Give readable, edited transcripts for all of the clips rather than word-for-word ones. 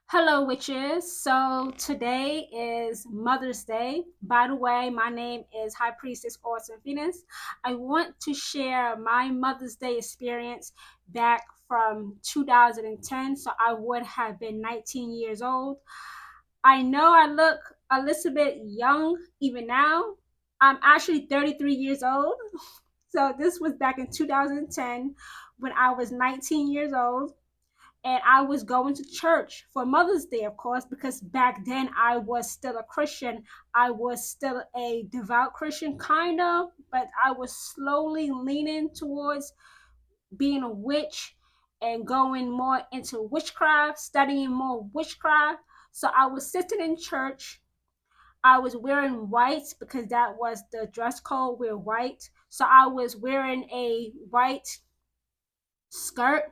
Hello, witches. So today is Mother's Day. By the way, my name is High Priestess Orson Venus. I want to share my Mother's Day experience back from 2010. So I would have been 19 years old. I know I look a little bit young even now. I'm actually 33 years old. So this was back in 2010 when I was 19 years old and I was going to church for Mother's Day, of course, because back then I was still a Christian. I was still a devout Christian, kind of, but I was slowly leaning towards being a witch and going more into witchcraft, studying more witchcraft. So I was sitting in church. I was wearing white because that was the dress code. Wear white. So I was wearing a white skirt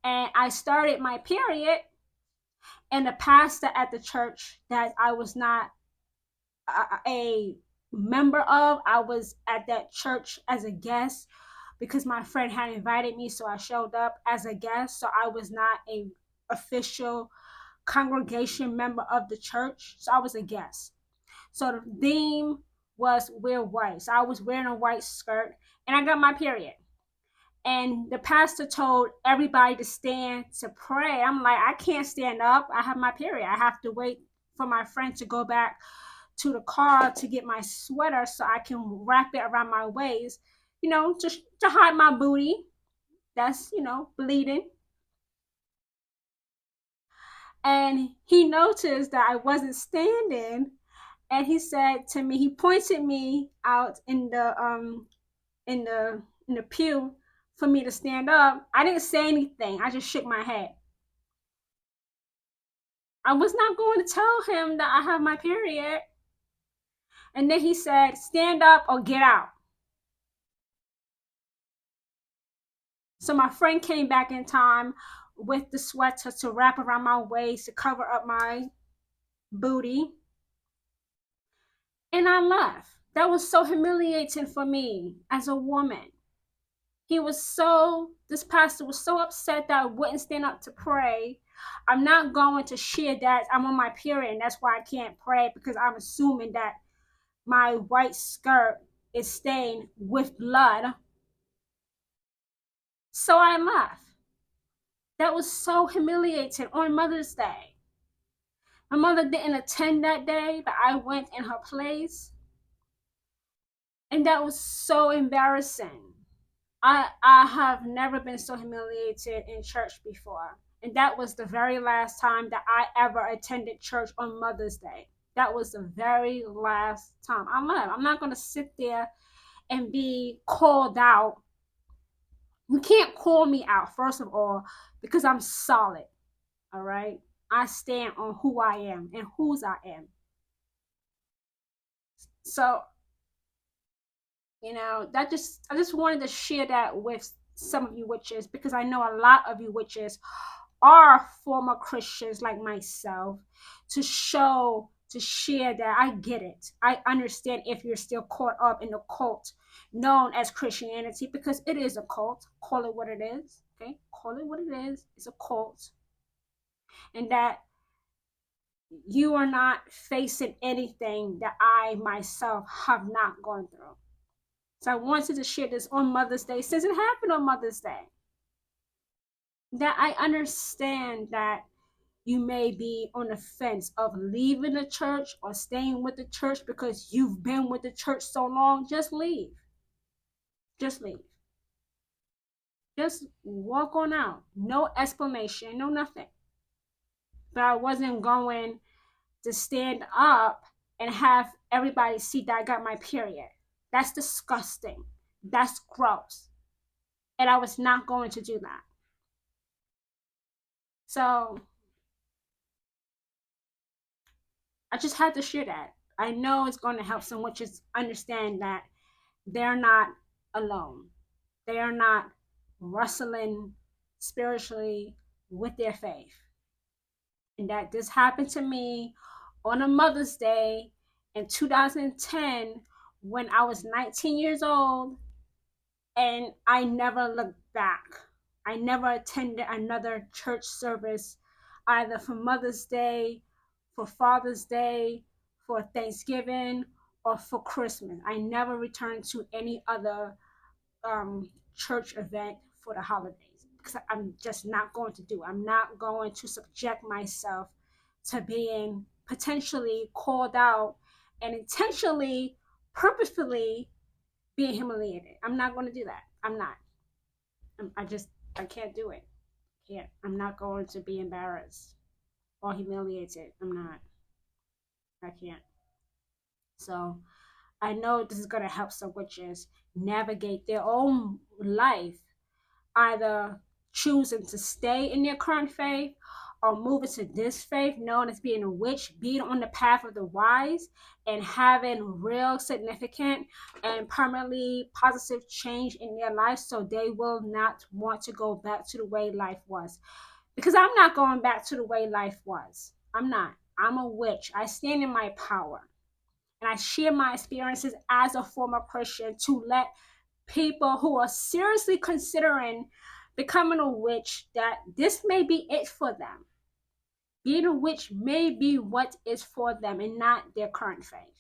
and I started my period, and the pastor at the church that I was not a member of, I was at that church as a guest because my friend had invited me, so I showed up as a guest. So I was not a official congregation member of the church, so I was a guest. So the theme was wear white. So I was wearing a white skirt, and I got my period. And the pastor told everybody to stand to pray. I'm like, I can't stand up. I have my period. I have to wait for my friend to go back to the car to get my sweater so I can wrap it around my waist, to hide my booty. That's, bleeding. And he noticed that I wasn't standing. And he said to me, he pointed me out in the in the pew for me to stand up. I didn't say anything. I just shook my head. I was not going to tell him that I have my period. And then he said, stand up or get out. So my friend came back in time with the sweater to wrap around my waist to cover up my booty. And I left. That was so humiliating for me as a woman. This pastor was so upset that I wouldn't stand up to pray. I'm not going to share that I'm on my period and that's why I can't pray because I'm assuming that my white skirt is stained with blood. So I left. That was so humiliating on Mother's Day. My mother didn't attend that day, but I went in her place. And that was so embarrassing. I have never been so humiliated in church before. And that was the very last time that I ever attended church on Mother's Day. That was the very last time. I'm not going to sit there and be called out. You can't call me out, first of all, because I'm solid. All right. I stand on who I am and whose I am. So, I just wanted to share that with some of you witches because I know a lot of you witches are former Christians like myself, to share that I get it. I understand if you're still caught up in the cult known as Christianity because it is a cult. Call it what it is. Okay? Call it what it is. It's a cult. And that you are not facing anything that I myself have not gone through. So I wanted to share this on Mother's Day since it happened on Mother's Day. That I understand that you may be on the fence of leaving the church or staying with the church because you've been with the church so long. Just leave. Just leave. Just walk on out. No explanation, no nothing. But I wasn't going to stand up and have everybody see that I got my period. That's disgusting. That's gross. And I was not going to do that. So I just had to share that. I know it's going to help some witches understand that they're not alone. They are not wrestling spiritually with their faith. And that this happened to me on a Mother's Day in 2010 when I was 19 years old, and I never looked back. I never attended another church service either for Mother's Day, for Father's Day, for Thanksgiving, or for Christmas. I never returned to any other church event for the holidays because I'm just not going to do it. I'm not going to subject myself to being potentially called out and intentionally, purposefully being humiliated. I'm not going to do that. I'm not. I just, I can't do it. Can't. I'm not going to be embarrassed or humiliated. I'm not. I can't. So I know this is going to help some witches navigate their own life, either choosing to stay in their current faith or move into this faith, known as being a witch, being on the path of the wise, and having real significant and permanently positive change in their life so they will not want to go back to the way life was. Because I'm not going back to the way life was. I'm not. I'm a witch. I stand in my power. And I share my experiences as a former Christian to let people who are seriously considering becoming a witch that this may be it for them. Being a witch may be what is for them and not their current faith.